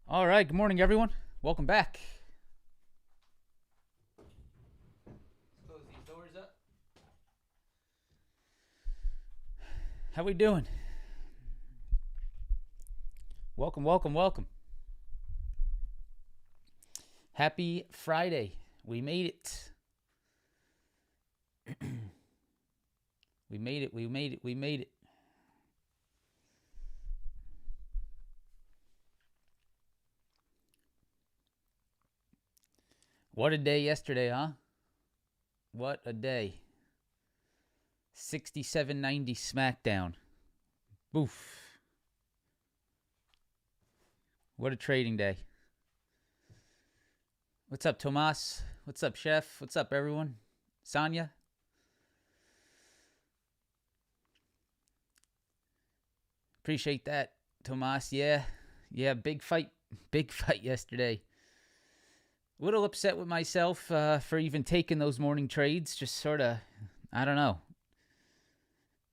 All right, good morning, everyone. Welcome back. Let's close these doors up. How we doing? Welcome, welcome, welcome. Happy Friday. We made it. We made it. We made it. We made it. What a day yesterday, huh? What a day. 67-90 SmackDown. Boof. What a trading day. What's up, Tomas? What's up, Chef? What's up, everyone? Sonia? Appreciate that, Tomas. Yeah, big fight yesterday. A little upset with myself for even taking those morning trades. Just sort of, I don't know.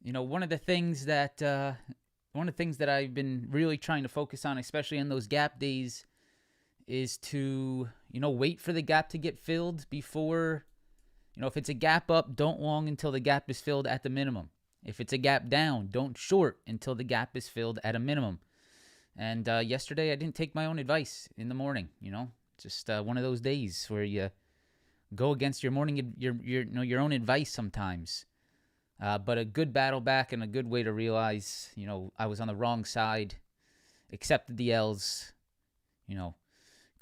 You know, one of the things that I've been really trying to focus on, especially in those gap days, is to, wait for the gap to get filled before, if it's a gap up, don't long until the gap is filled at the minimum. If it's a gap down, don't short until the gap is filled at a minimum. And yesterday I didn't take my own advice in the morning, Just one of those days where you go against your own advice sometimes. But a good battle back and a good way to realize, I was on the wrong side, accepted the L's,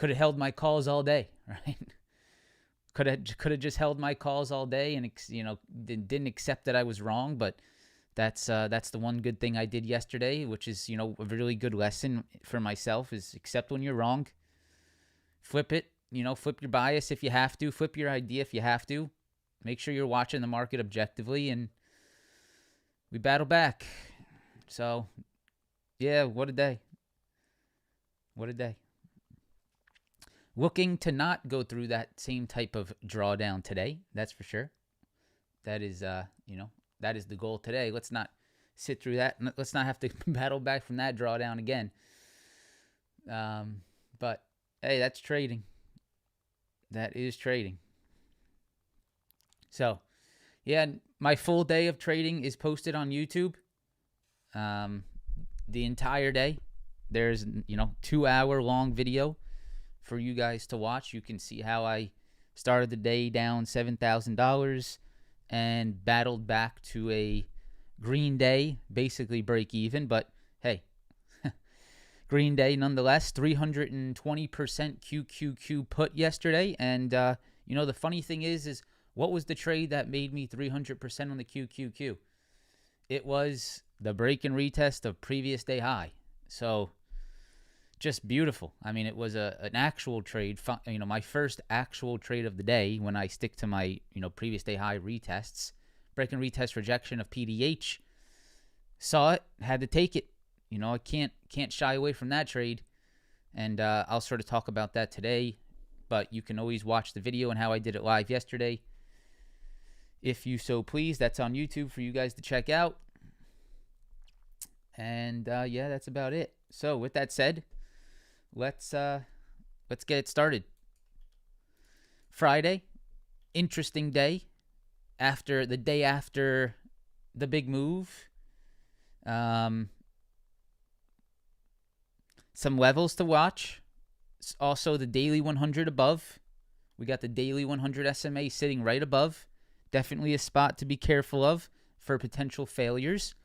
Could have held my calls all day, right? Could have just held my calls all day and didn't accept that I was wrong. But that's the one good thing I did yesterday, which is a really good lesson for myself, is accept when you're wrong. Flip it, flip your bias if you have to, flip your idea if you have to. Make sure you're watching the market objectively, and we battle back. So, yeah, what a day. What a day. Looking to not go through that same type of drawdown today, that's for sure. That is, that is the goal today. Let's not sit through that. Let's not have to battle back from that drawdown again. But, hey, that's trading. That is trading. So, yeah, my full day of trading is posted on YouTube. The entire day. There's, 2-hour long video for you guys to watch. You can see how I started the day down $7,000 and battled back to a green day, basically break even. But hey, green day nonetheless. 320% QQQ put yesterday. And, the funny thing is what was the trade that made me 300% on the QQQ? It was the break and retest of previous day high. So just beautiful. I mean, it was an actual trade, my first actual trade of the day when I stick to my, previous day high retests. Break and retest rejection of PDH. Saw it, had to take it. I can't shy away from that trade. And I'll sort of talk about that today. But you can always watch the video and how I did it live yesterday, if you so please. That's on YouTube for you guys to check out. And yeah, that's about it. So with that said, let's get it started. Friday, interesting day. After the day after the big move, some levels to watch. Also, the daily 100 above. We got the daily 100 SMA sitting right above. Definitely a spot to be careful of for potential failures.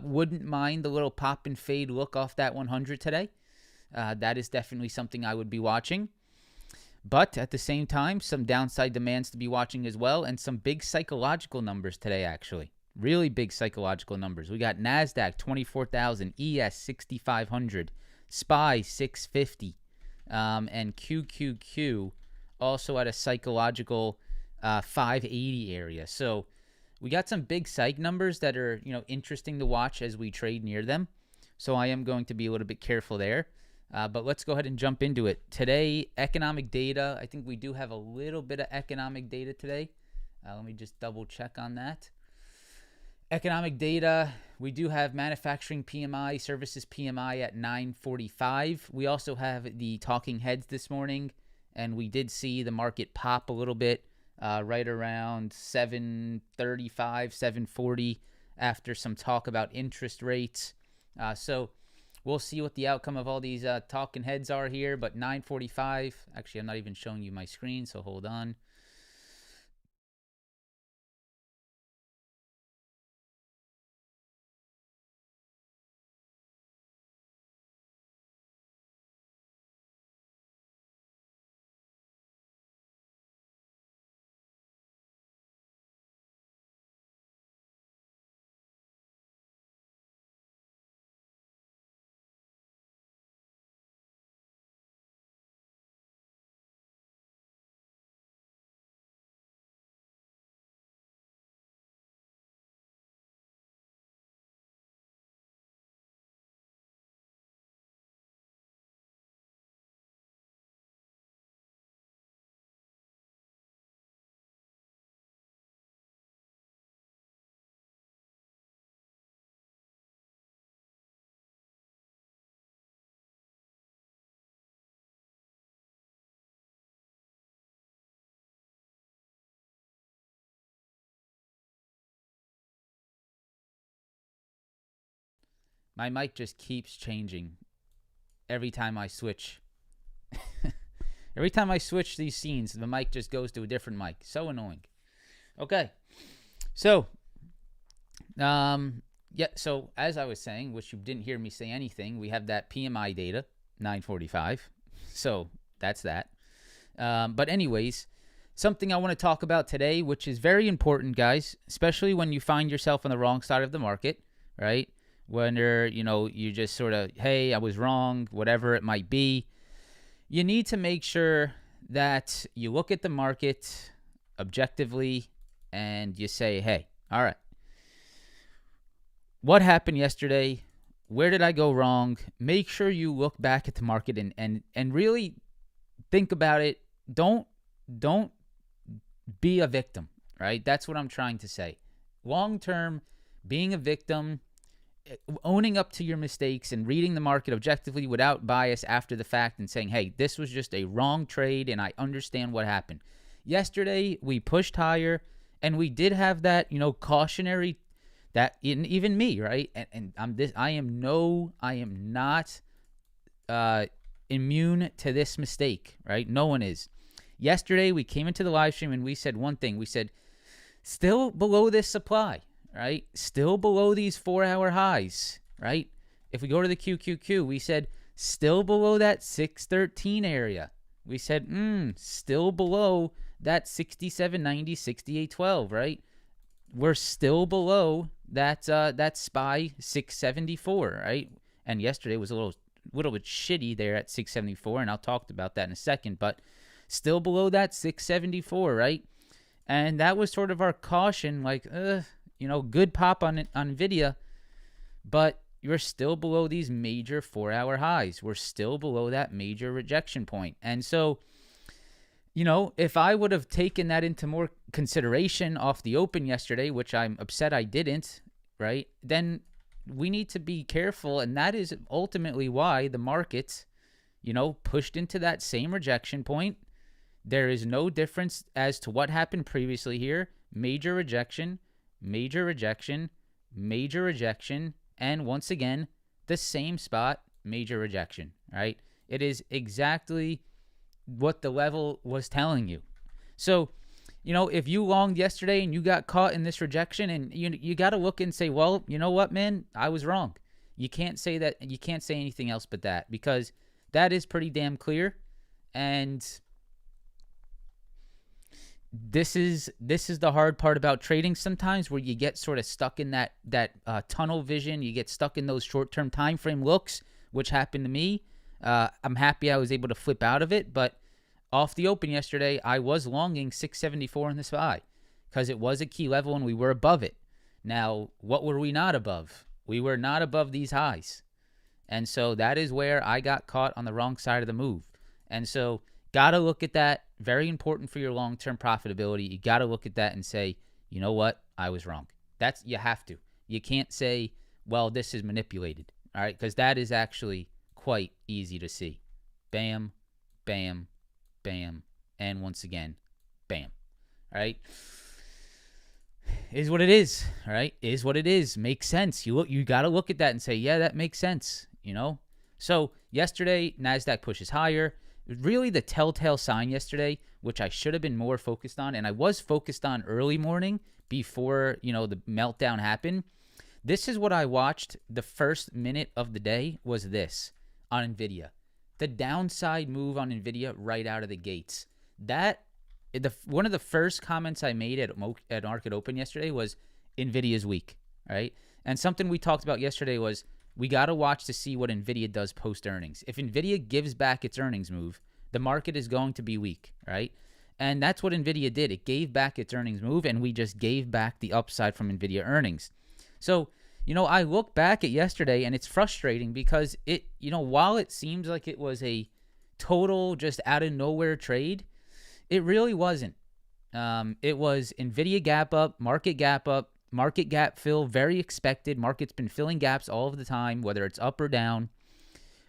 Wouldn't mind the little pop and fade look off that 100 today. That is definitely something I would be watching. But at the same time, some downside demands to be watching as well, and some big psychological numbers today, actually. Really big psychological numbers. We got NASDAQ 24,000, ES 6,500, SPY 650, and QQQ also at a psychological 580 area. So we got some big psych numbers that are, interesting to watch as we trade near them. So I am going to be a little bit careful there. But let's go ahead and jump into it. Today, economic data. I think we do have a little bit of economic data today. Let me just double check on that. Economic data, we do have manufacturing PMI, services PMI at 945. We also have the talking heads this morning, and we did see the market pop a little bit right around 735, 740 after some talk about interest rates. So we'll see what the outcome of all these talking heads are here, but 945. Actually, I'm not even showing you my screen, so hold on. My mic just keeps changing every time I switch. Every time I switch these scenes, the mic just goes to a different mic. So annoying. Okay. So, so as I was saying, which you didn't hear me say anything, we have that PMI data, 945. So that's that. But anyways, something I want to talk about today, which is very important, guys, especially when you find yourself on the wrong side of the market, right? When you just sort of, hey, I was wrong, whatever it might be. You need to make sure that you look at the market objectively and you say, hey, all right, what happened yesterday? Where did I go wrong? Make sure you look back at the market and really think about it. Don't be a victim, right? That's what I'm trying to say. Long term, being a victim, owning up to your mistakes and reading the market objectively without bias after the fact and saying, hey, this was just a wrong trade and I understand what happened. Yesterday, we pushed higher and we did have that, cautionary, that even me, right? And I am not immune to this mistake, right? No one is. Yesterday, we came into the live stream and we said one thing. We said, still below this supply, right? Still below these 4-hour highs, right? If we go to the QQQ, we said still below that 613 area. We said, still below that 67.90, 68.12, right? We're still below that SPY 674, right? And yesterday was a little bit shitty there at 674, and I'll talk about that in a second, but still below that 674, right? And that was sort of our caution, like, good pop on Nvidia, but you're still below these major 4-hour highs. We're still below that major rejection point. And so, if I would have taken that into more consideration off the open yesterday, which I'm upset I didn't, right, then we need to be careful. And that is ultimately why the market, pushed into that same rejection point. There is no difference as to what happened previously here. Major rejection, major rejection, major rejection, and once again, the same spot, major rejection, right? It is exactly what the level was telling you. So, if you longed yesterday and you got caught in this rejection, and you got to look and say, well, you know what, man, I was wrong. You can't say that. You can't say anything else but that, because that is pretty damn clear. And this is the hard part about trading sometimes, where you get sort of stuck in that tunnel vision. You get stuck in those short-term time frame looks, which happened to me. I'm happy I was able to flip out of it, but off the open yesterday, I was longing 674 in the SPY because it was a key level and we were above it. Now, what were we not above? We were not above these highs. And so that is where I got caught on the wrong side of the move. And so got to look at that. Very important for your long-term profitability. You got to look at that and say, you know what? I was wrong. You have to. You can't say, well, this is manipulated. All right? Because that is actually quite easy to see. Bam, bam, bam, and once again, bam. All right? Is what it is. All right? Is what it is. Makes sense. You got to look at that and say, yeah, that makes sense. So yesterday, NASDAQ pushes higher. Really the telltale sign yesterday, which I should have been more focused on, and I was focused on early morning before, the meltdown happened. This is what I watched the first minute of the day, was this on NVIDIA. The downside move on NVIDIA right out of the gates. One of the first comments I made at Market Open yesterday was NVIDIA's weak, right? And something we talked about yesterday was we got to watch to see what NVIDIA does post-earnings. If NVIDIA gives back its earnings move, the market is going to be weak, right? And that's what NVIDIA did. It gave back its earnings move, and we just gave back the upside from NVIDIA earnings. So, I look back at yesterday, and it's frustrating because while it seems like it was a total just out of nowhere trade, it really wasn't. It was NVIDIA gap up, market gap fill, very expected. Market's been filling gaps all of the time, whether it's up or down.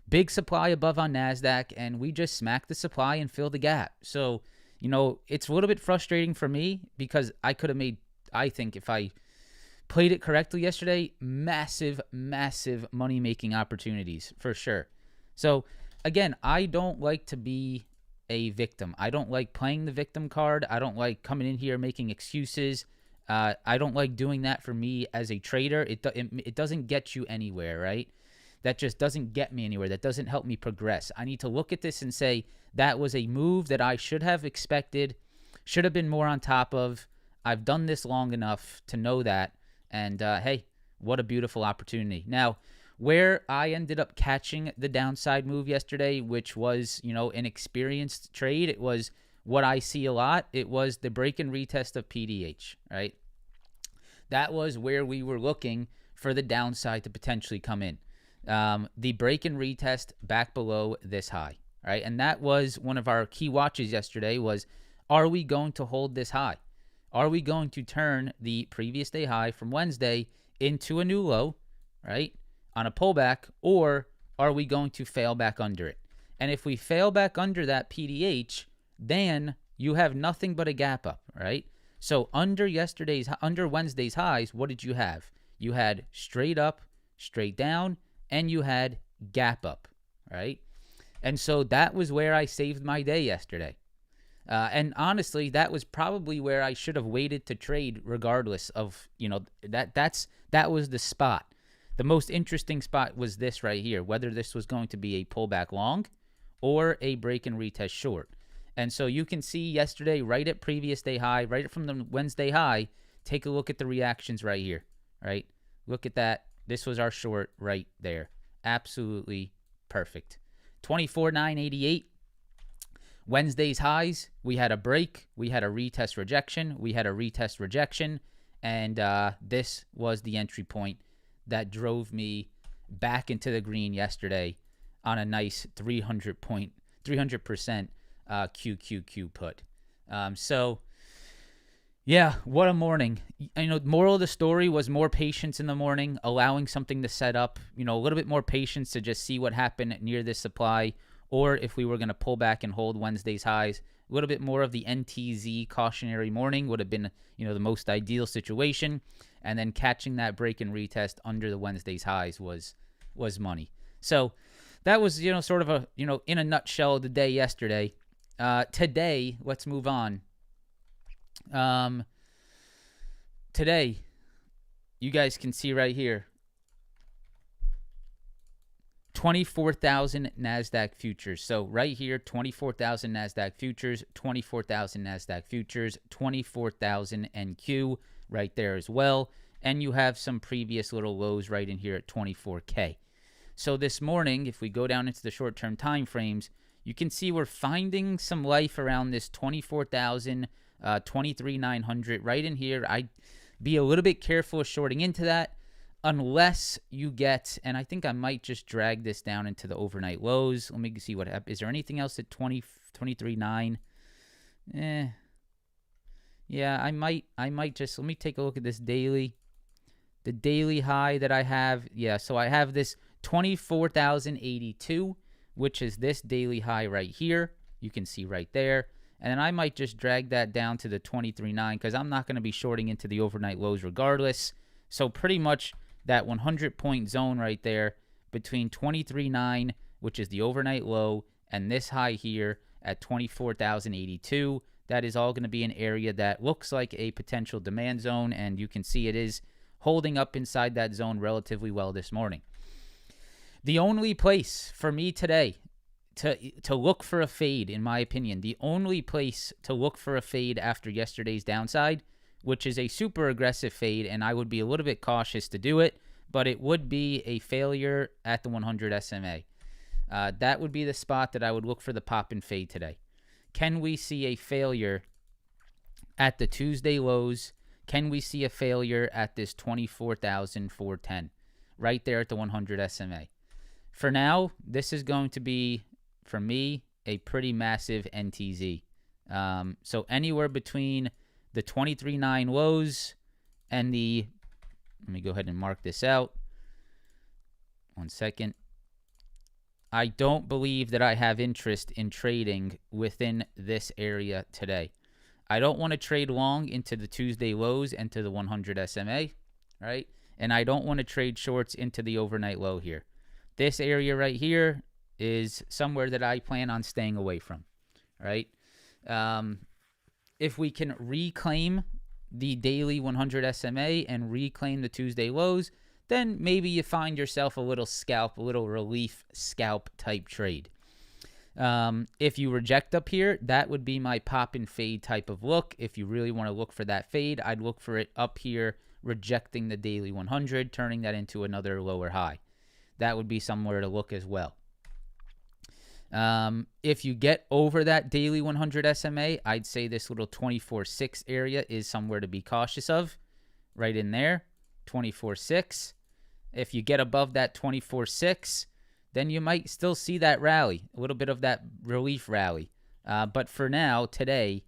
Big supply above on NASDAQ, and we just smack the supply and fill the gap. So, it's a little bit frustrating for me because I could have made, I think, if I played it correctly yesterday, massive, massive money-making opportunities for sure. So, again, I don't like to be a victim. I don't like playing the victim card. I don't like coming in here making excuses. I don't like doing that for me as a trader. It doesn't get you anywhere, right? that just doesn't get me anywhere, that doesn't help me progress. I need to look at this and say that was a move that I should have expected, should have been more on top of. I've done this long enough to know that. And hey, what a beautiful opportunity. Now, where I ended up catching the downside move yesterday, which was, an experienced trade, it was what I see a lot. It was the break and retest of PDH, right? That was where we were looking for the downside to potentially come in. The break and retest back below this high, right? And that was one of our key watches yesterday was, are we going to hold this high? Are we going to turn the previous day high from Wednesday into a new low, right, on a pullback, or are we going to fail back under it? And if we fail back under that PDH, then you have nothing but a gap up, right? So under Wednesday's highs, what did you have? You had straight up, straight down, and you had gap up, right? And so that was where I saved my day yesterday. And honestly, that was probably where I should have waited to trade regardless of, that was the spot. The most interesting spot was this right here, whether this was going to be a pullback long or a break and retest short. And so you can see yesterday, right at previous day high, right from the Wednesday high, take a look at the reactions right here, right? Look at that. This was our short right there. Absolutely perfect. 24,988. Wednesday's highs, we had a break, we had a retest rejection, we had a retest rejection, and this was the entry point that drove me back into the green yesterday on a nice 300% QQQ put. So, yeah, what a morning. Moral of the story was more patience in the morning, allowing something to set up, a little bit more patience to just see what happened near this supply, or if we were going to pull back and hold Wednesday's highs. A little bit more of the NTZ cautionary morning would have been, the most ideal situation. And then catching that break and retest under the Wednesday's highs was money. So that was, sort of a, in a nutshell, the day yesterday. Today, let's move on. Today, you guys can see right here, 24,000 NASDAQ futures. So right here, 24,000 NASDAQ futures, 24,000 NASDAQ futures, 24,000 NQ right there as well. And you have some previous little lows right in here at 24K. So this morning, if we go down into the short-term time frames, you can see we're finding some life around this 24,000, 23,900 right in here. I'd be a little bit careful of shorting into that unless you get, and I think I might just drag this down into the overnight lows. Let me see what happens. Is there anything else at 23.9? Yeah, I might just, let me take a look at this daily. The daily high that I have, yeah, so I have this 24,082, which is this daily high right here. You can see right there. And then I might just drag that down to the 23.9 because I'm not going to be shorting into the overnight lows regardless. So pretty much that 100-point zone right there between 23.9, which is the overnight low, and this high here at 24,082, that is all going to be an area that looks like a potential demand zone, and you can see it is holding up inside that zone relatively well this morning. The only place for me today to look for a fade, in my opinion, the only place to look for a fade after yesterday's downside, which is a super aggressive fade, and I would be a little bit cautious to do it, but it would be a failure at the 100 SMA. That would be the spot that I would look for the pop and fade today. Can we see a failure at the Tuesday lows? Can we see a failure at this 24,410 right there at the 100 SMA? For now, this is going to be, for me, a pretty massive NTZ. So anywhere between the 23.9 lows and the, let me go ahead and mark this out. 1 second. I don't believe that I have interest in trading within this area today. I don't want to trade long into the Tuesday lows and to the 100 SMA, right? And I don't want to trade shorts into the overnight low here. This area right here is somewhere that I plan on staying away from, right? If we can reclaim the daily 100 SMA and reclaim the Tuesday lows, then maybe you find yourself a little relief scalp type trade. If you reject up here, that would be my pop and fade type of look. If you really want to look for that fade, I'd look for it up here, rejecting the daily 100, turning that into another lower high. That would be somewhere to look as well. If you get over that daily 100 SMA, I'd say this little 24.6 area is somewhere to be cautious of. Right in there, 24.6. If you get above that 24.6, then you might still see that rally, a little bit of that relief rally. But for now, today,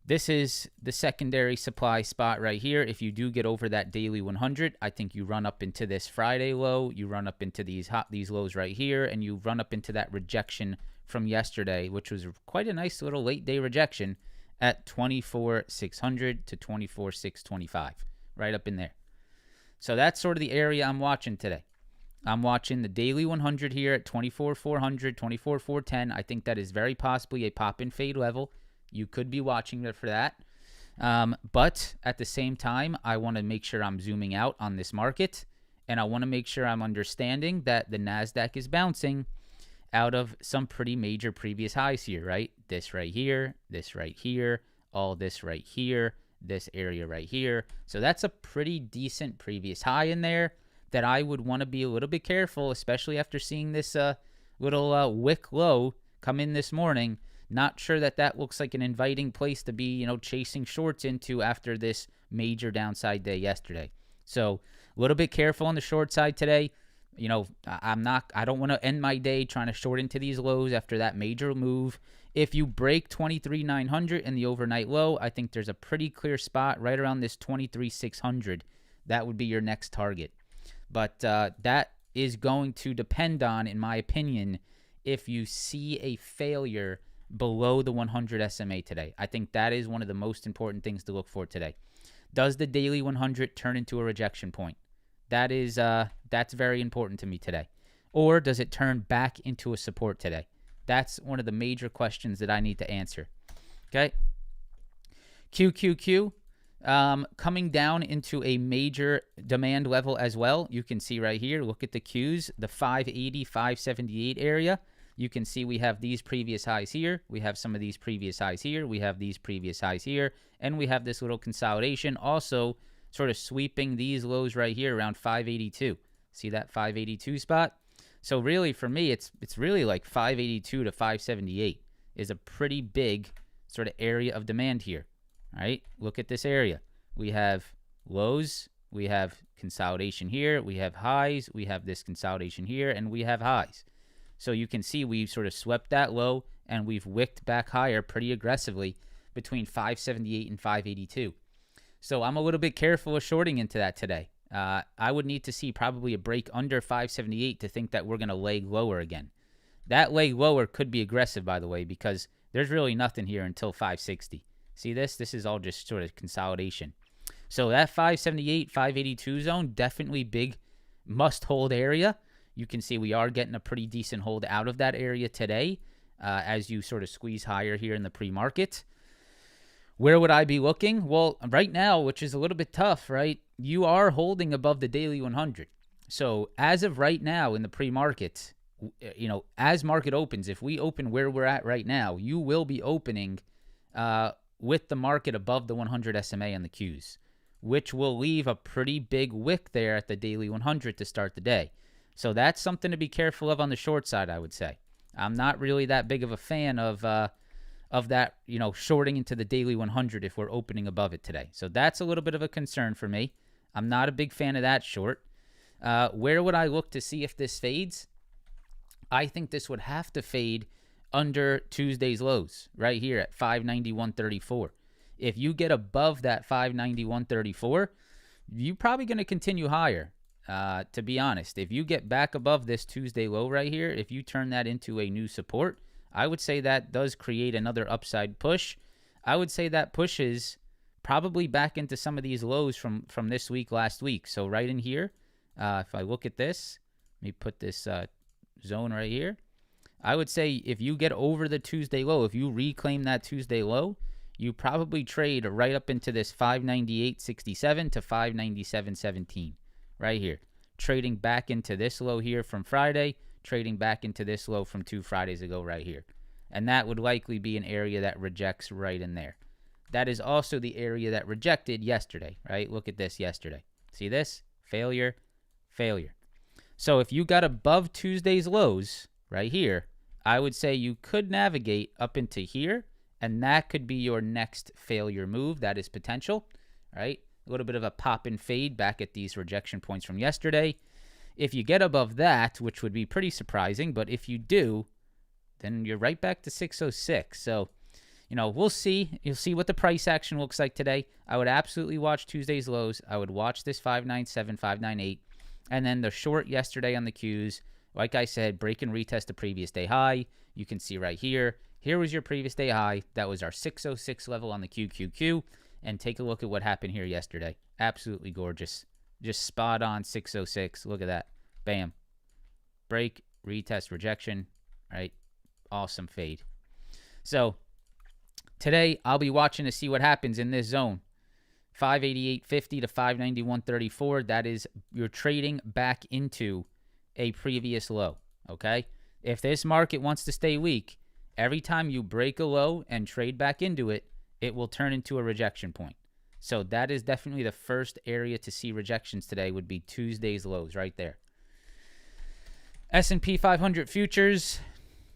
this is the secondary supply spot right here. If you do get over that daily 100, I think you run up into this Friday low, you run up into these lows right here, and you run up into that rejection from yesterday, which was quite a nice little late day rejection at 24,600 to 24,625, right up in there. So that's sort of the area I'm watching today. I'm watching the daily 100 here at 24,400, 24,410. I think that is very possibly a pop and fade level. You could be watching it for that. But at the same time, I want to make sure I'm zooming out on this market, and I want to make sure I'm understanding that the NASDAQ is bouncing out of some pretty major previous highs here, right? This right here, all this right here, this area right here. So that's a pretty decent previous high in there that I would want to be a little bit careful, especially after seeing this little wick low come in this morning. Not sure that that looks like an inviting place to be, chasing shorts into after this major downside day yesterday. So a little bit careful on the short side today. I don't want to end my day trying to short into these lows after that major move. If you break 23,900 in the overnight low, I think there's a pretty clear spot right around this 23,600. That would be your next target. But that is going to depend on, in my opinion, if you see a failure below the 100 SMA today. I think that is one of the most important things to look for today. Does the daily 100 turn into a rejection point? That's very important to me today. Or does it turn back into a support today? That's one of the major questions that I need to answer. Okay. QQQ. Coming down into a major demand level as well. You can see right here, look at the Qs, the 580, 578 area. You can see we have these previous highs here. We have some of these previous highs here. We have these previous highs here. And we have this little consolidation also sort of sweeping these lows right here around 582. See that 582 spot? So really for me, it's really like 582 to 578 is a pretty big sort of area of demand here. All right, look at this area. We have lows, we have consolidation here, we have highs, we have this consolidation here, and we have highs. So you can see we've sort of swept that low, and we've wicked back higher pretty aggressively between 578 and 582. So I'm a little bit careful of shorting into that today. I would need to see probably a break under 578 to think that we're going to leg lower again. That leg lower could be aggressive, by the way, because there's really nothing here until 560. See this? This is all just sort of consolidation. So that 578, 582 zone, definitely big must-hold area. You can see we are getting a pretty decent hold out of that area today as you sort of squeeze higher here in the pre-market. Where would I be looking? Well, right now, which is a little bit tough, right? You are holding above the daily 100. So as of right now in the pre-market, as market opens, if we open where we're at right now, you will be opening with the market above the 100 SMA on the Qs, which will leave a pretty big wick there at the daily 100 to start the day. So that's something to be careful of on the short side, I would say. I'm not really that big of a fan of that, shorting into the daily 100 if we're opening above it today. So that's a little bit of a concern for me. I'm not a big fan of that short. Where would I look to see if this fades? I think this would have to fade under Tuesday's lows right here at 591.34. If you get above that 591.34, you're probably going to continue higher, to be honest. If you get back above this Tuesday low right here, if you turn that into a new support, I would say that does create another upside push. I would say that pushes probably back into some of these lows from this week, last week. So right in here, if I look at this, let me put this zone right here. I would say if you get over the Tuesday low, if you reclaim that Tuesday low, you probably trade right up into this 598.67 to 597.17. right here. Trading back into this low here from Friday, trading back into this low from 2 Fridays ago right here. And that would likely be an area that rejects right in there. That is also the area that rejected yesterday, right? Look at this yesterday. See this? Failure, failure. So if you got above Tuesday's lows right here, I would say you could navigate up into here, and that could be your next failure move. That is potential, right? A little bit of a pop and fade back at these rejection points from yesterday. If you get above that, which would be pretty surprising, but if you do, then you're right back to 606. So, we'll see. You'll see what the price action looks like today. I would absolutely watch Tuesday's lows. I would watch this 597, 598. And then the short yesterday on the Qs, like I said, break and retest the previous day high. You can see right here. Here was your previous day high. That was our 606 level on the QQQ. And take a look at what happened here yesterday. Absolutely gorgeous. Just spot on 606. Look at that. Bam. Break, retest, rejection. Right? Awesome fade. So today, I'll be watching to see what happens in this zone. 588.50 to 591.34. That is, you're trading back into a previous low, okay? If this market wants to stay weak, every time you break a low and trade back into it, it will turn into a rejection point. So that is definitely the first area to see rejections today would be Tuesday's lows right there. S&P 500 futures,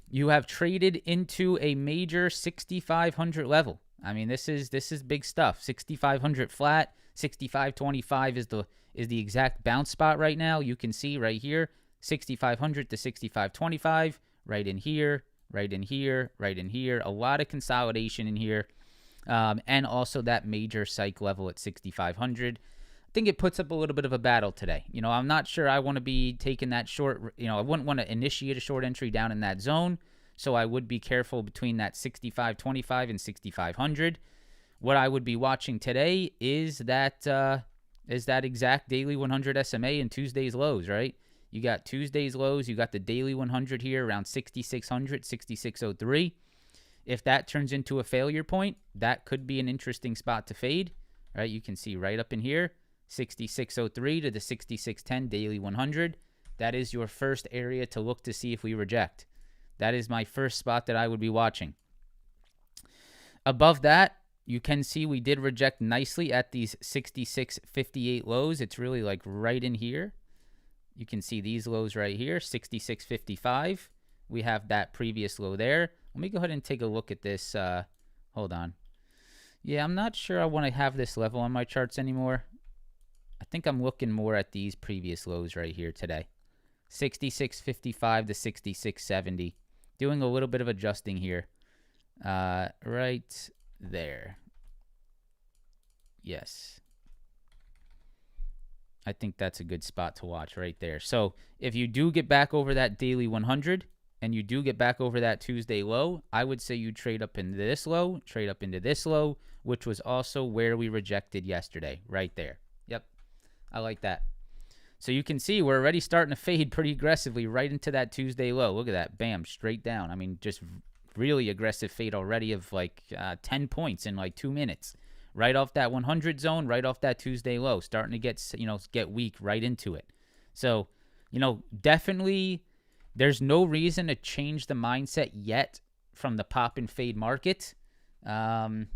you have traded into a major 6,500 level. I mean, this is big stuff. 6,500 flat, 6,525 is the exact bounce spot right now. You can see right here, 6,500 to 6,525, right in here, right in here, right in here. A lot of consolidation in here, and also that major psych level at 6,500. I think it puts up a little bit of a battle today. I'm not sure I want to be taking that short. I wouldn't want to initiate a short entry down in that zone. So I would be careful between that 6,525 and 6,500. What I would be watching today is that exact daily 100 SMA and Tuesday's lows, right? You got Tuesday's lows. You got the daily 100 here around 6,600, 6,603. If that turns into a failure point, that could be an interesting spot to fade, right? You can see right up in here, 6,603 to the 6,610 daily 100. That is your first area to look to see if we reject. That is my first spot that I would be watching. Above that, you can see we did reject nicely at these 66.58 lows. It's really like right in here. You can see these lows right here, 66.55. We have that previous low there. Let me go ahead and take a look at this. Hold on. Yeah, I'm not sure I want to have this level on my charts anymore. I think I'm looking more at these previous lows right here today. 66.55 to 66.70. Doing a little bit of adjusting here. Right there. Yes. I think that's a good spot to watch right there. So if you do get back over that daily 100 and you do get back over that Tuesday low, I would say you trade up into this low, trade up into this low, which was also where we rejected yesterday, right there. Yep. I like that. So you can see we're already starting to fade pretty aggressively right into that Tuesday low. Look at that. Bam, straight down. I mean, just really aggressive fade already of like 10 points in like 2 minutes. Right off that 100 zone, right off that Tuesday low, starting to get weak right into it. So, definitely there's no reason to change the mindset yet from the pop and fade market. As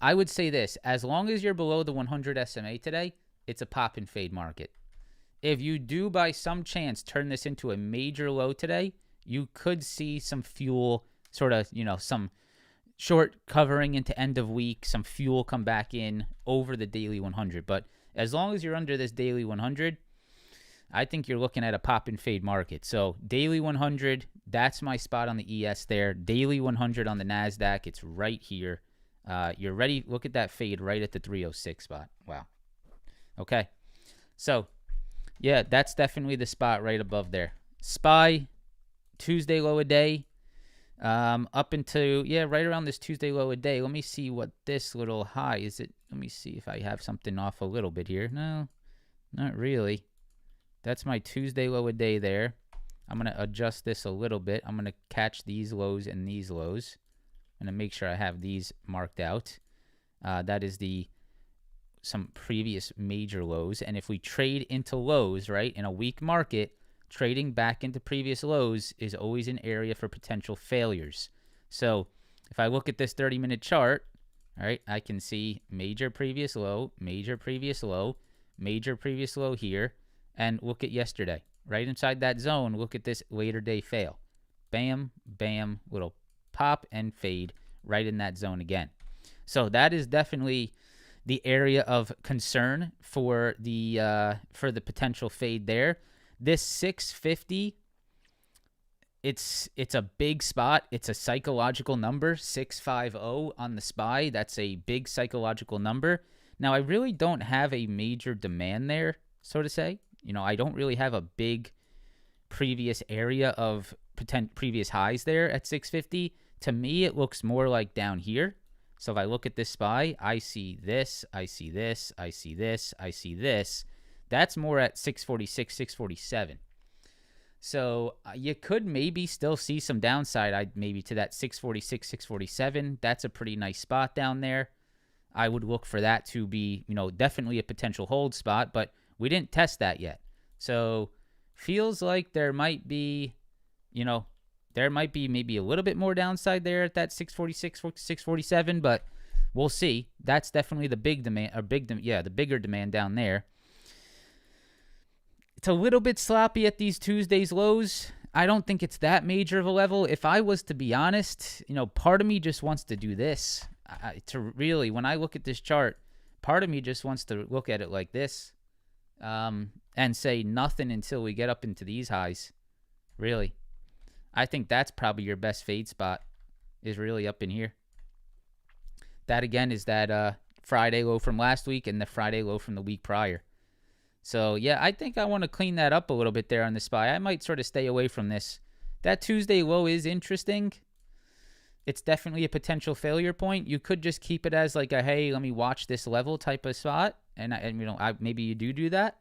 I would say this, as long as you're below the 100 SMA today, it's a pop and fade market. If you do by some chance turn this into a major low today, you could see some fuel, sort of, some short covering into end of week, some fuel come back in over the daily 100. But as long as you're under this daily 100, I think you're looking at a pop and fade market. So daily 100, that's my spot on the ES there. Daily 100 on the NASDAQ, it's right here. You're ready. Look at that fade right at the 306 spot. Wow. Okay. So, yeah, that's definitely the spot right above there. SPY, Tuesday low a day. Up into, right around this Tuesday low a day. Let me see what this little high is. Let me see if I have something off a little bit here. No, not really. That's my Tuesday low a day there. I'm going to adjust this a little bit. I'm going to catch these lows and these lows. I'm going to make sure I have these marked out. That is the some previous major lows. And if we trade into lows, right, in a weak market, trading back into previous lows is always an area for potential failures. So if I look at this 30-minute chart, all right, I can see major previous low, major previous low, major previous low here, and look at yesterday. Right inside that zone, look at this later day fail. Bam, bam, little pop and fade right in that zone again. So that is definitely the area of concern for the potential fade there. This 650, it's a big spot. It's a psychological number, 650 on the SPY. That's a big psychological number. Now, I really don't have a major demand there, so to say. I don't really have a big previous area of previous highs there at 650. To me, it looks more like down here. So if I look at this SPY, I see this, I see this, I see this, I see this. That's more at 646, 647. So you could maybe still see some downside, maybe to that 646, 647. That's a pretty nice spot down there. I would look for that to be, definitely a potential hold spot, but we didn't test that yet. So feels like there might be, maybe a little bit more downside there at that 646, 647, but we'll see. That's definitely the big demand, the bigger demand down there. It's a little bit sloppy at these Tuesday's lows. I don't think it's that major of a level. If I was to be honest, part of me just wants to do this. When I look at this chart, part of me just wants to look at it like this, and say nothing until we get up into these highs. Really, I think that's probably your best fade spot, is really up in here. That again is that Friday low from last week and the Friday low from the week prior. So yeah, I think I want to clean that up a little bit there on the SPY. I might sort of stay away from this. That Tuesday low is interesting. It's definitely a potential failure point. You could just keep it as like a, hey, let me watch this level type of spot. And maybe you do that.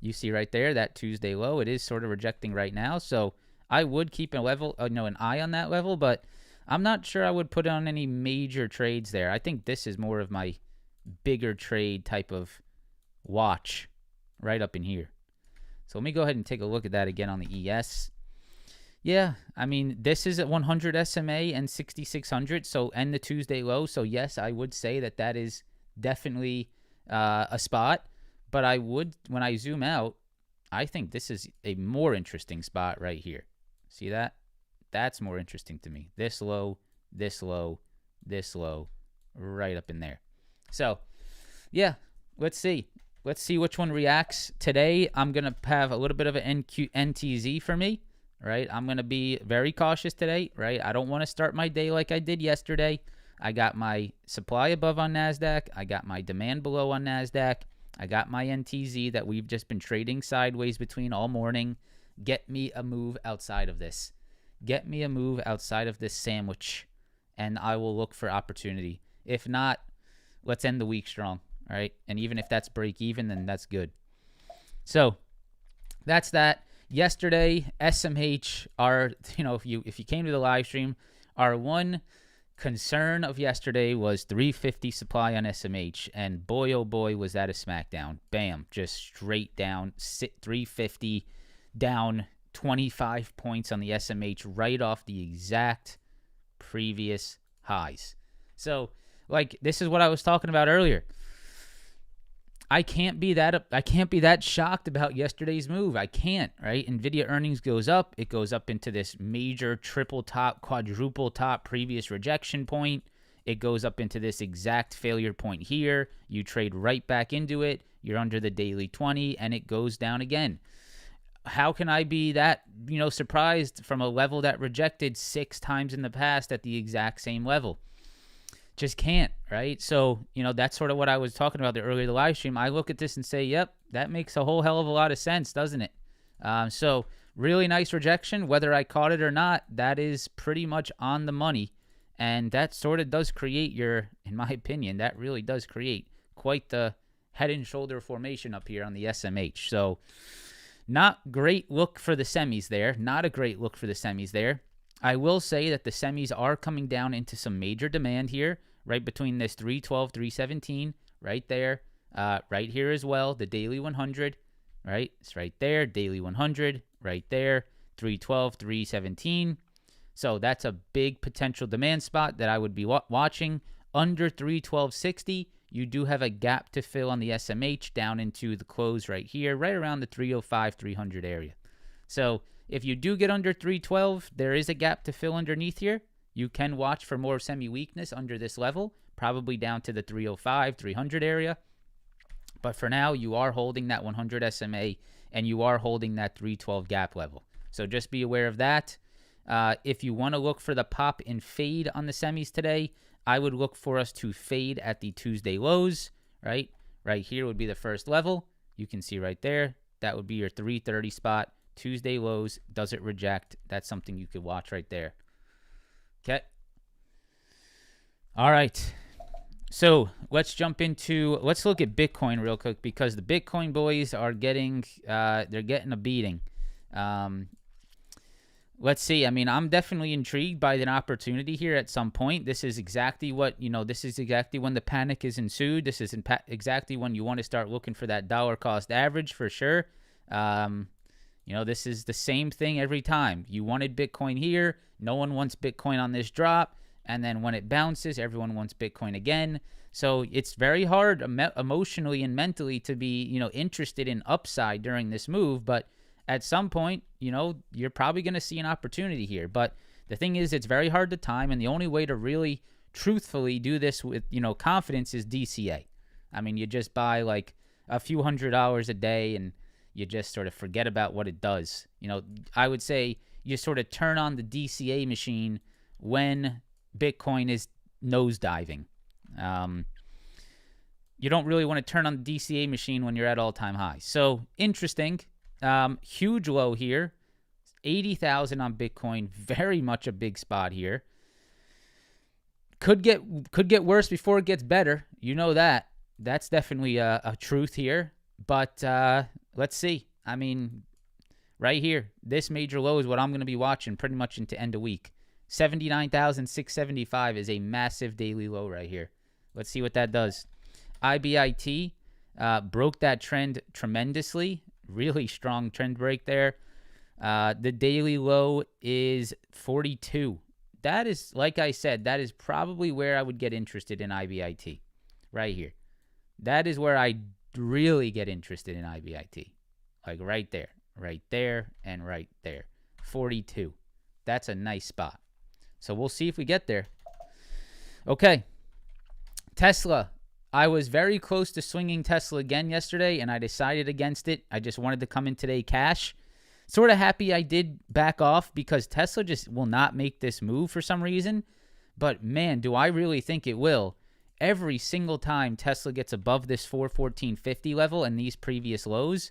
You see right there, that Tuesday low, it is sort of rejecting right now. So I would keep an eye on that level, but I'm not sure I would put on any major trades there. I think this is more of my bigger trade type of watch right up in here. So let me go ahead and take a look at that again on the ES. Yeah, this is at 100 SMA and 6,600, and the Tuesday low. So yes, I would say that is definitely a spot. But I would, when I zoom out, I think this is a more interesting spot right here. See that? That's more interesting to me. This low, this low, this low, right up in there. So, yeah, let's see. Let's see which one reacts. Today, I'm going to have a little bit of an NTZ for me, right? I'm going to be very cautious today, right? I don't want to start my day like I did yesterday. I got my supply above on NASDAQ. I got my demand below on NASDAQ. I got my NTZ that we've just been trading sideways between all morning. Get me a move outside of this. Get me a move outside of this sandwich, and I will look for opportunity. If not, let's end the week strong, all right? And even if that's break even, then that's good. So that's that. Yesterday, SMH, if you came to the live stream, our one concern of yesterday was 350 supply on SMH, and boy, oh boy, was that a smackdown. Bam, just straight down, 350, down 25 points on the SMH right off the exact previous highs. So, this is what I was talking about earlier. I can't be that shocked about yesterday's move. I can't, right? Nvidia earnings goes up. It goes up into this major triple top, quadruple top previous rejection point. It goes up into this exact failure point here. You trade right back into it. You're under the daily 20, and it goes down again. How can I be that, surprised from a level that rejected 6 times in the past at the exact same level? Just can't, right? So, that's sort of what I was talking about earlier in the live stream. I look at this and say, yep, that makes a whole hell of a lot of sense, doesn't it? So really nice rejection. Whether I caught it or not, that is pretty much on the money. And that sort of does create in my opinion, that really does create quite the head and shoulder formation up here on the SMH. So not great look for the semis there. Not a great look for the semis there. I will say that the semis are coming down into some major demand here, right between this 312, 317, right there. Right here as well, the daily 100, right? It's right there, daily 100, right there, 312, 317. So that's a big potential demand spot that I would be watching. Under 312.60, you do have a gap to fill on the SMH down into the close right here, right around the 305, 300 area. So if you do get under 312, there is a gap to fill underneath here. You can watch for more semi-weakness under this level, probably down to the 305, 300 area. But for now, you are holding that 100 SMA, and you are holding that 312 gap level. So just be aware of that. If you want to look for the pop and fade on the semis today, I would look for us to fade at the Tuesday lows, right? Right here would be the first level. You can see right there. That would be your 330 spot. Tuesday lows, does it reject? That's something you could watch right there. Okay. All right. So let's look at Bitcoin real quick, because the Bitcoin boys are getting a beating. Let's see. I mean, I'm definitely intrigued by an opportunity here at some point. This is exactly this is exactly when the panic is ensued. This is exactly when you want to start looking for that dollar cost average for sure. This is the same thing every time. You wanted Bitcoin here. No one wants Bitcoin on this drop. And then when it bounces, everyone wants Bitcoin again. So it's very hard emotionally and mentally to be, interested in upside during this move. But at some point, you're probably going to see an opportunity here. But the thing is, it's very hard to time. And the only way to really truthfully do this with, confidence is DCA. I mean, you just buy like a few $100s a day and you just sort of forget about what it does. I would say you sort of turn on the DCA machine when Bitcoin is nosediving. You don't really want to turn on the DCA machine when you're at all-time highs. So interesting. Huge low here. 80,000 on Bitcoin. Very much a big spot here. Could get worse before it gets better. You know that. That's definitely a truth here. But let's see. I mean, right here, this major low is what I'm going to be watching pretty much into end of week. 79,675 is a massive daily low right here. Let's see what that does. IBIT broke that trend tremendously. Really strong trend break there. The daily low is 42. That is, like I said, that is probably where I would get interested in IBIT. Right here. That is where I really get interested in IBIT. Like right there, and right there. 42. That's a nice spot. So we'll see if we get there. Okay. Tesla. I was very close to swinging Tesla again yesterday, and I decided against it. I just wanted to come in today cash. Sort of happy I did back off, because Tesla just will not make this move for some reason. But man, do I really think it will. Every single time Tesla gets above this 414.50 level and these previous lows,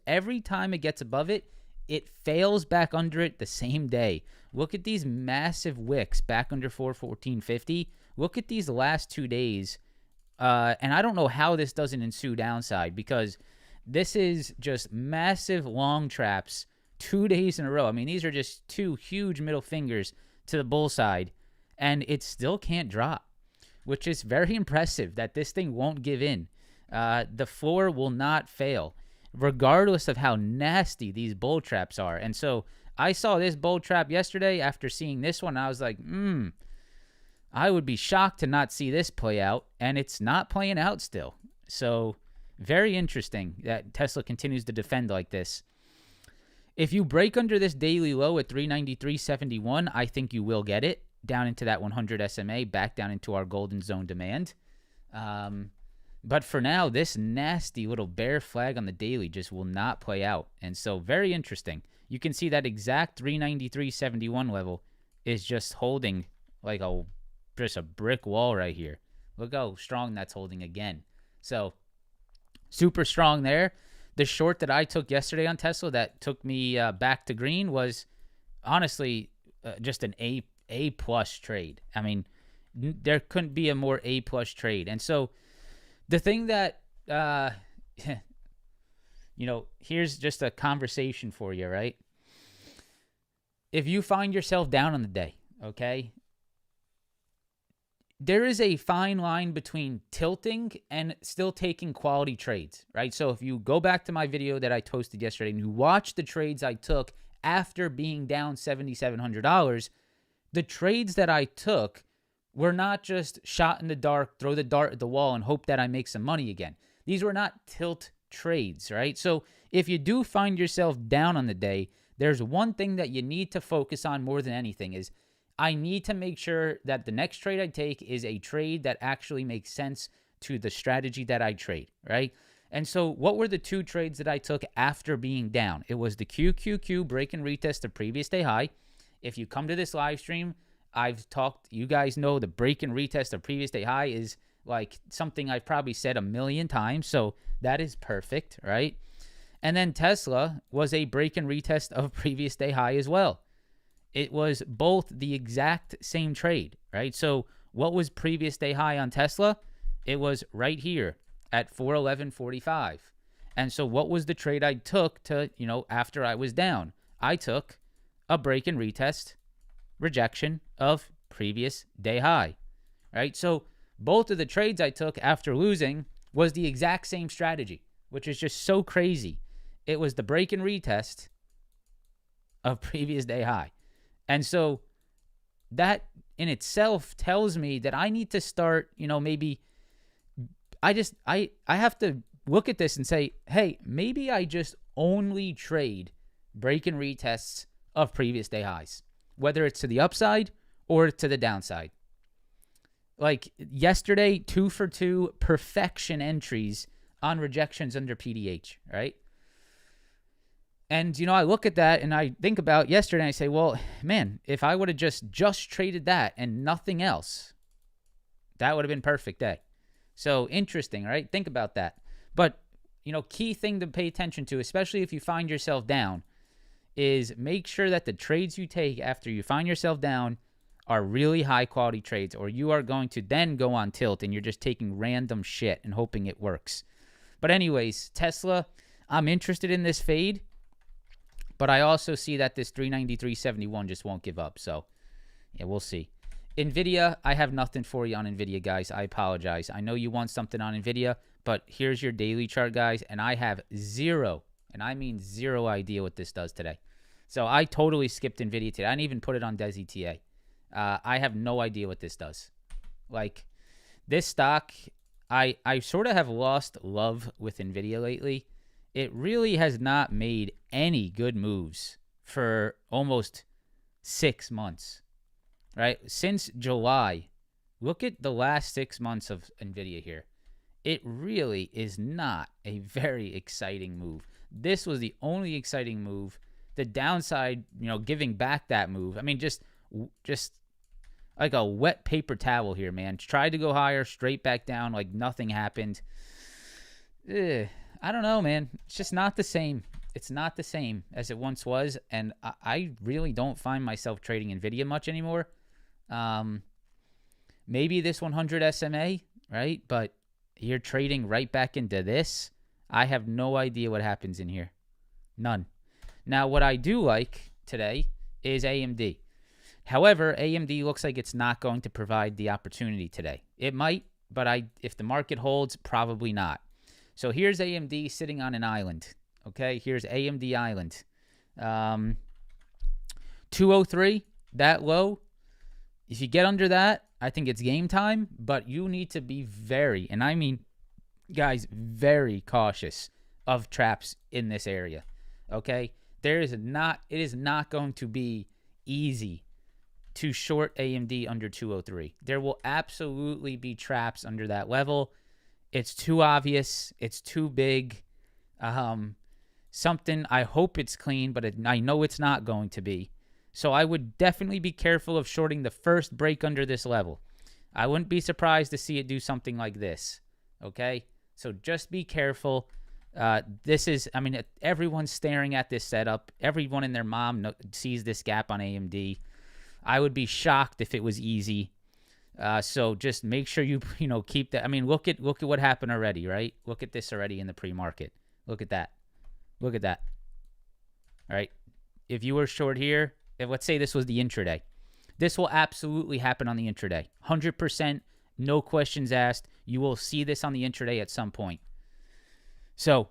every time it gets above it, it fails back under it the same day. Look at these massive wicks back under 414.50. Look at these last 2 days. And I don't know how this doesn't ensue downside, because this is just massive long traps 2 days in a row. I mean, these are just two huge middle fingers to the bull side, and it still can't drop, which is very impressive that this thing won't give in. The floor will not fail, regardless of how nasty these bull traps are. And so I saw this bull trap yesterday after seeing this one. I was like, I would be shocked to not see this play out, and it's not playing out still. So very interesting that Tesla continues to defend like this. If you break under this daily low at 393.71, I think you will get it down into that 100 SMA, back down into our golden zone demand. But for now, this nasty little bear flag on the daily just will not play out. And so very interesting. You can see that exact 393.71 level is just holding like just a brick wall right here. Look how strong that's holding again. So super strong there. The short that I took yesterday on Tesla that took me back to green was honestly just an A plus trade. I mean, there couldn't be a more A plus trade. And so the thing that, here's just a conversation for you, right? If you find yourself down on the day, okay, there is a fine line between tilting and still taking quality trades, right? So if you go back to my video that I posted yesterday and you watch the trades I took after being down $7,700, the trades that I took were not just shot in the dark, throw the dart at the wall and hope that I make some money again. These were not tilt trades, right? So if you do find yourself down on the day, there's one thing that you need to focus on more than anything is I need to make sure that the next trade I take is a trade that actually makes sense to the strategy that I trade, right? And so what were the two trades that I took after being down? It was the QQQ break and retest the previous day high. If you come to this live stream, I've talked, you guys know the break and retest of previous day high is like something I've probably said a million times. So that is perfect, right? And then Tesla was a break and retest of previous day high as well. It was both the exact same trade, right? So what was previous day high on Tesla? It was right here at 411.45. And so what was the trade I took to, after I was down? I took a break and retest rejection of previous day high, right? So both of the trades I took after losing was the exact same strategy, which is just so crazy. It was the break and retest of previous day high. And so that in itself tells me that I need to start, maybe I have to look at this and say, hey, maybe I just only trade break and retests of previous day highs, whether it's to the upside or to the downside. Like yesterday, 2 for 2 perfection entries on rejections under PDH, right? And, I look at that and I think about yesterday and I say, well, man, if I would have just traded that and nothing else, that would have been perfect day. So interesting, right? Think about that. But, key thing to pay attention to, especially if you find yourself down, is make sure that the trades you take after you find yourself down are really high quality trades, or you are going to then go on tilt and you're just taking random shit and hoping it works. But anyways, Tesla, I'm interested in this fade, but I also see that this 393.71 just won't give up. So yeah, we'll see. NVIDIA, I have nothing for you on NVIDIA, guys. I apologize. I know you want something on NVIDIA, but here's your daily chart, guys, and I have zero, and I mean zero idea what this does today. So I totally skipped NVIDIA today. I didn't even put it on DesiTA. I have no idea what this does. Like, this stock, I sort of have lost love with NVIDIA lately. It really has not made any good moves for almost 6 months, right? Since July, look at the last 6 months of NVIDIA here. It really is not a very exciting move. This was the only exciting move. The downside, giving back that move. I mean, just like a wet paper towel here, man. Tried to go higher, straight back down, like nothing happened. I don't know, man. It's just not the same. It's not the same as it once was, and I really don't find myself trading NVIDIA much anymore. Maybe this 100 SMA, right? But you're trading right back into this. I have no idea what happens in here. None. Now, what I do like today is AMD. However, AMD looks like it's not going to provide the opportunity today. It might, but if the market holds, probably not. So here's AMD sitting on an island. Okay, here's AMD Island. 203, that low. If you get under that, I think it's game time, but you need to be very, and I mean, guys, very cautious of traps in this area. Okay? It is not going to be easy to short AMD under 203. There will absolutely be traps under that level. It's too obvious. It's too big. Something, I hope it's clean, but I know it's not going to be. So I would definitely be careful of shorting the first break under this level. I wouldn't be surprised to see it do something like this. Okay? So just be careful. This is, everyone's staring at this setup. Everyone and their mom sees this gap on AMD. I would be shocked if it was easy. So just make sure you keep that. Look at what happened already, right? Look at this already in the pre-market. Look at that. Look at that. All right. If you were short here, let's say this was the intraday. This will absolutely happen on the intraday. 100%, no questions asked. You will see this on the intraday at some point. So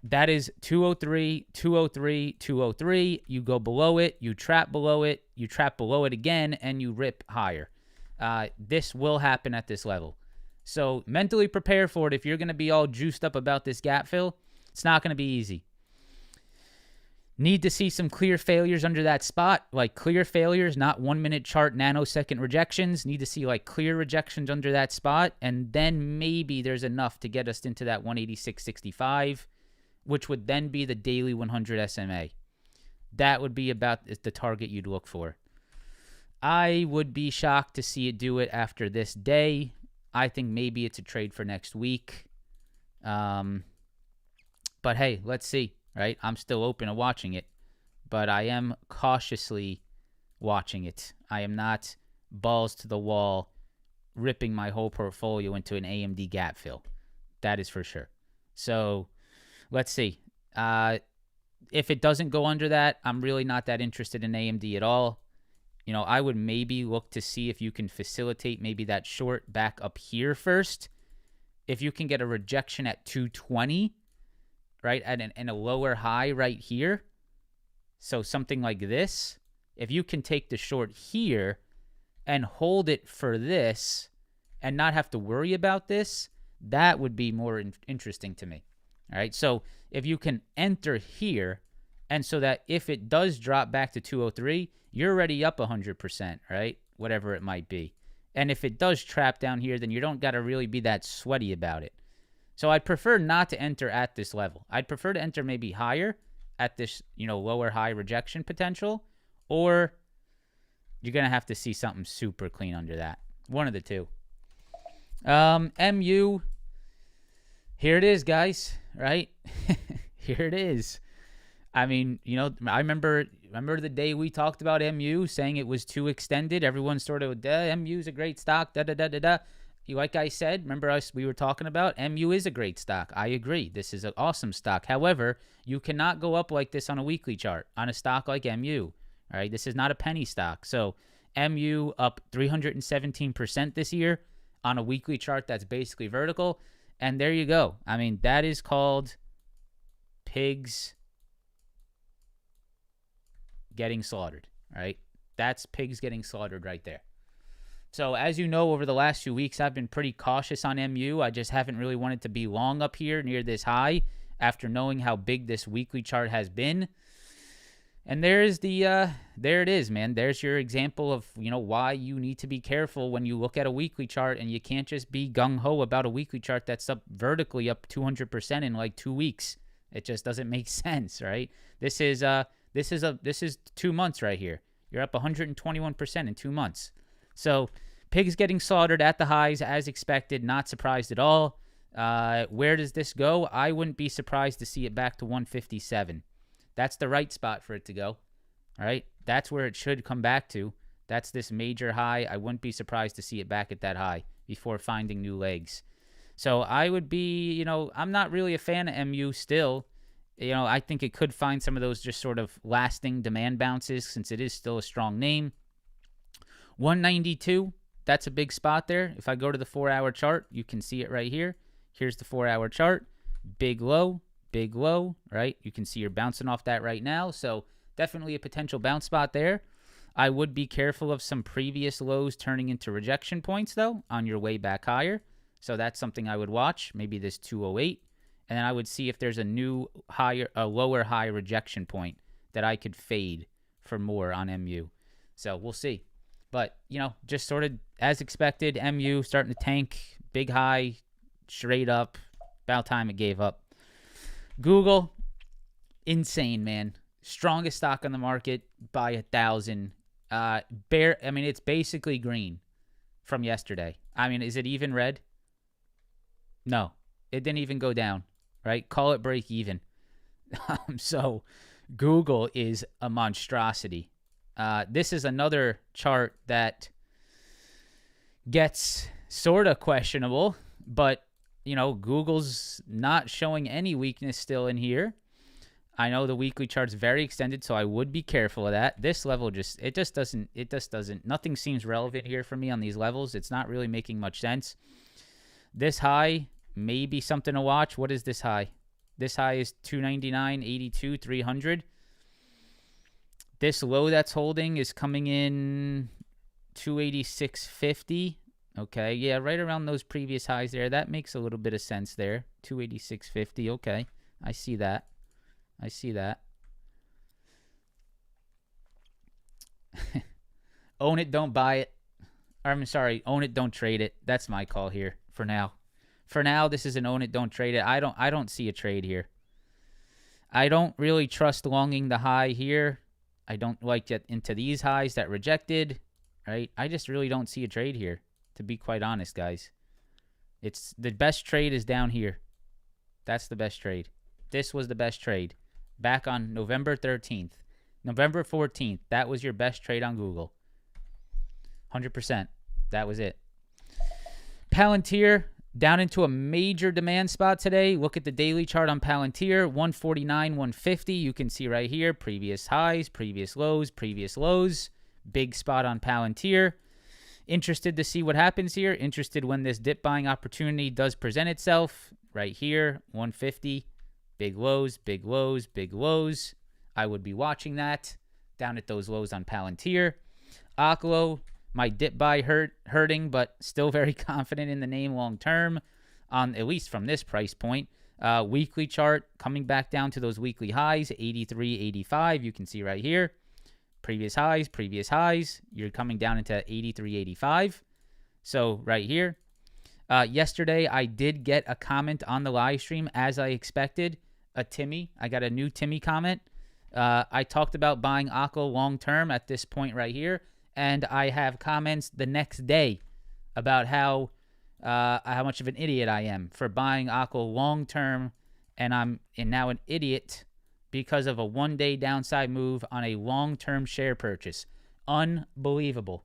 that is 203, 203, 203. You go below it, you trap below it, you trap below it again, and you rip higher. This will happen at this level. So mentally prepare for it. If you're going to be all juiced up about this gap fill, it's not going to be easy. Need to see some clear failures under that spot, like clear failures, not 1 minute chart nanosecond rejections. Need to see like clear rejections under that spot, and then maybe there's enough to get us into that 186.65, which would then be the daily 100 SMA. That would be about the target you'd look for. I would be shocked to see it do it after this day. I think maybe it's a trade for next week. But hey, let's see, right? I'm still open to watching it, but I am cautiously watching it. I am not balls to the wall, ripping my whole portfolio into an AMD gap fill. That is for sure. So let's see. If it doesn't go under that, I'm really not that interested in AMD at all. You know, I would maybe look to see if you can facilitate maybe that short back up here first. If you can get a rejection at 220, right, and a lower high right here, so something like this, if you can take the short here and hold it for this and not have to worry about this, that would be more interesting to me. All right, so if you can enter here, and so that if it does drop back to 203, you're already up 100%, right? Whatever it might be. And if it does trap down here, then you don't got to really be that sweaty about it. So I'd prefer not to enter at this level. I'd prefer to enter maybe higher at this, lower high rejection potential, or you're going to have to see something super clean under that. One of the two. MU, here it is, guys, right? Here it is. I mean, I remember the day we talked about MU, saying it was too extended. Everyone sort of, MU's a great stock, da-da-da-da-da. Like I said, remember we were talking about, MU is a great stock. I agree. This is an awesome stock. However, you cannot go up like this on a weekly chart on a stock like MU. All right, this is not a penny stock. So MU up 317% this year on a weekly chart that's basically vertical. And there you go. I mean, that is called pigs getting slaughtered, right? That's pigs getting slaughtered right there. So as you know, over the last few weeks, I've been pretty cautious on MU. I just haven't really wanted to be long up here near this high after knowing how big this weekly chart has been. And there's there it is, man. There's your example of, why you need to be careful when you look at a weekly chart, and you can't just be gung-ho about a weekly chart that's up vertically up 200% in like 2 weeks. It just doesn't make sense, right? This is 2 months right here. You're up 121% in 2 months. So pigs getting slaughtered at the highs as expected. Not surprised at all. Where does this go? I wouldn't be surprised to see it back to 157. That's the right spot for it to go. All right. That's where it should come back to. That's this major high. I wouldn't be surprised to see it back at that high before finding new legs. So I would be, I'm not really a fan of MU still. I think it could find some of those just sort of lasting demand bounces since it is still a strong name. 192, that's a big spot there. If I go to the 4-hour chart, you can see it right here. Here's the 4-hour chart. Big low, right? You can see you're bouncing off that right now. So definitely a potential bounce spot there. I would be careful of some previous lows turning into rejection points, though, on your way back higher. So that's something I would watch. Maybe this 208. And then I would see if there's a lower high rejection point that I could fade for more on MU. So we'll see. But, just sort of as expected, MU starting to tank, big high, straight up. About time it gave up. Google, insane, man. Strongest stock on the market by 1,000. It's basically green from yesterday. I mean, is it even red? No, it didn't even go down, right? Call it break even. So Google is a monstrosity. This is another chart that gets sort of questionable, but, Google's not showing any weakness still in here. I know the weekly chart's very extended, so I would be careful of that. This level it just doesn't, nothing seems relevant here for me on these levels. It's not really making much sense. This high may be something to watch. What is this high? This high is 299.82, 300. This low that's holding is coming in 286.50. Okay, yeah, right around those previous highs there. That makes a little bit of sense there. 286.50. Okay, I see that. I see that. Own it, don't buy it. I'm sorry, own it, don't trade it. That's my call here for now. For now, this is an own it, don't trade it. I don't see a trade here. I don't really trust longing the high here. I don't like get into these highs that rejected, right? I just really don't see a trade here, to be quite honest, guys. It's the best trade is down here. That's the best trade. This was the best trade. Back on November 13th. November 14th, that was your best trade on Google. 100%. That was it. Palantir, down into a major demand spot today. Look at the daily chart on Palantir, 149, 150. You can see right here, previous highs, previous lows, previous lows. Big spot on Palantir. Interested to see what happens here. Interested when this dip buying opportunity does present itself. Right here, 150. Big lows, big lows, big lows. I would be watching that. Down at those lows on Palantir. Oklo, my dip buy hurting, but still very confident in the name long term, at least from this price point. Weekly chart coming back down to those weekly highs, 83, 85. You can see right here. Previous highs, previous highs. You're coming down into 83, 85. So right here. Yesterday, I did get a comment on the live stream, as I expected. A Timmy. I got a new Timmy comment. I talked about buying Oklo long term at this point right here. And I have comments the next day about how much of an idiot I am for buying Oklo long term, and I'm now an idiot because of a one-day downside move on a long-term share purchase. Unbelievable.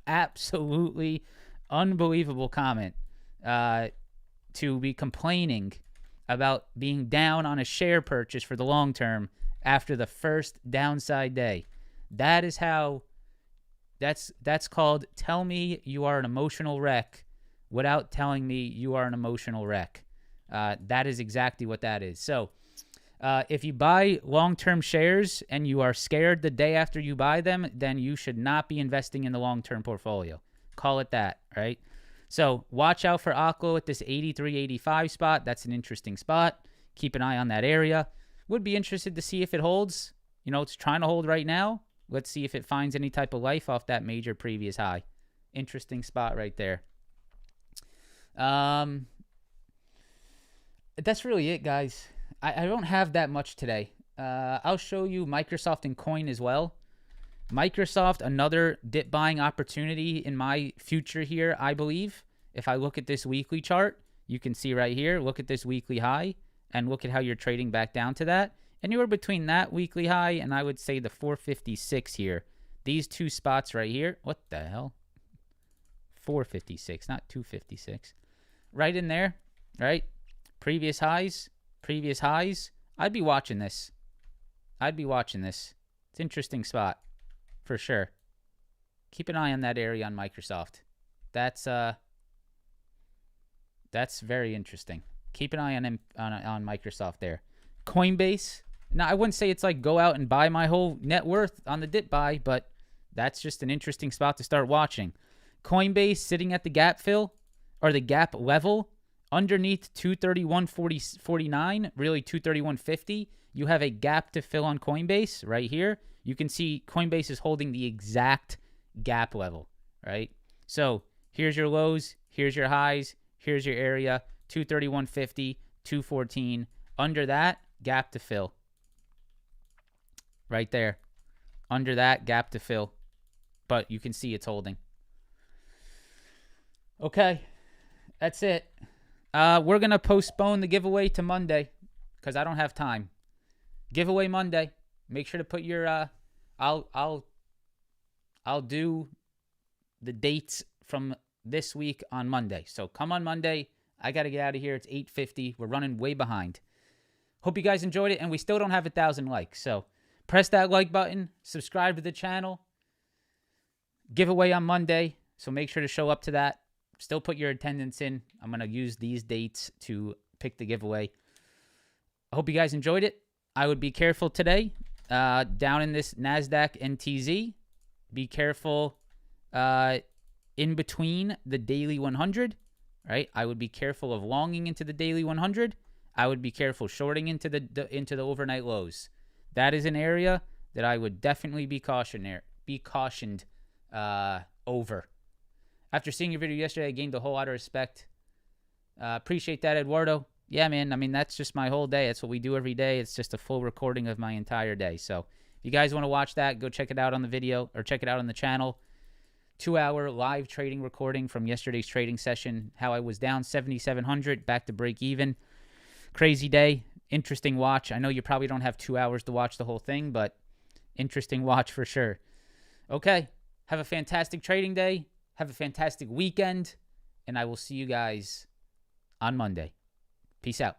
Absolutely unbelievable comment to be complaining about being down on a share purchase for the long term after the first downside day. That is how, that's called tell me you are an emotional wreck without telling me you are an emotional wreck. That is exactly what that is. So if you buy long-term shares and you are scared the day after you buy them, then you should not be investing in the long-term portfolio. Call it that, right? So watch out for Oklo at this 83.85 spot. That's an interesting spot. Keep an eye on that area. Would be interested to see if it holds. You know, it's trying to hold right now. Let's see if it finds any type of life off that major previous high. Interesting spot right there. That's really it, guys. I don't have that much today. I'll show you Microsoft and Coin as well. Microsoft, another dip buying opportunity in my future here, I believe. If I look at this weekly chart, you can see right here, look at this weekly high, and look at how you're trading back down to that. Anywhere between that weekly high and I would say the 456 here. These two spots right here. What the hell? 456, not 256. Right in there, right? Previous highs, previous highs. I'd be watching this. I'd be watching this. It's an interesting spot for sure. Keep an eye on that area on Microsoft. That's very interesting. Keep an eye on Microsoft there. Coinbase. Now, I wouldn't say it's like go out and buy my whole net worth on the dip buy, but that's just an interesting spot to start watching. Coinbase sitting at the gap fill or the gap level underneath 231.49, really 231.50. You have a gap to fill on Coinbase right here. You can see Coinbase is holding the exact gap level, right? So here's your lows, here's your highs, here's your area, 231.50, 214. Under that, gap to fill. Right there. Under that, gap to fill. But you can see it's holding. Okay. That's it. We're going to postpone the giveaway to Monday because I don't have time. Giveaway Monday. Make sure to put your I'll do the dates from this week on Monday. So come on Monday. I got to get out of here. It's 8:50. We're running way behind. Hope you guys enjoyed it, and we still don't have 1,000 likes. So press that like button, subscribe to the channel. Giveaway on Monday, so make sure to show up to that. Still put your attendance in. I'm going to use these dates to pick the giveaway. I hope you guys enjoyed it. I would be careful today down in this NASDAQ NTZ. Be careful in between the daily 100, right? I would be careful of longing into the daily 100. I would be careful shorting into the overnight lows. That is an area that I would definitely be cautioned over. After seeing your video yesterday, I gained a whole lot of respect. Appreciate that, Eduardo. Yeah, man. I mean, that's just my whole day. That's what we do every day. It's just a full recording of my entire day. So if you guys want to watch that, go check it out on the video or check it out on the channel. 2-hour live trading recording from yesterday's trading session. How I was down 7,700, back to break even. Crazy day. Interesting watch. I know you probably don't have 2 hours to watch the whole thing, but interesting watch for sure. Okay. Have a fantastic trading day. Have a fantastic weekend. And I will see you guys on Monday. Peace out.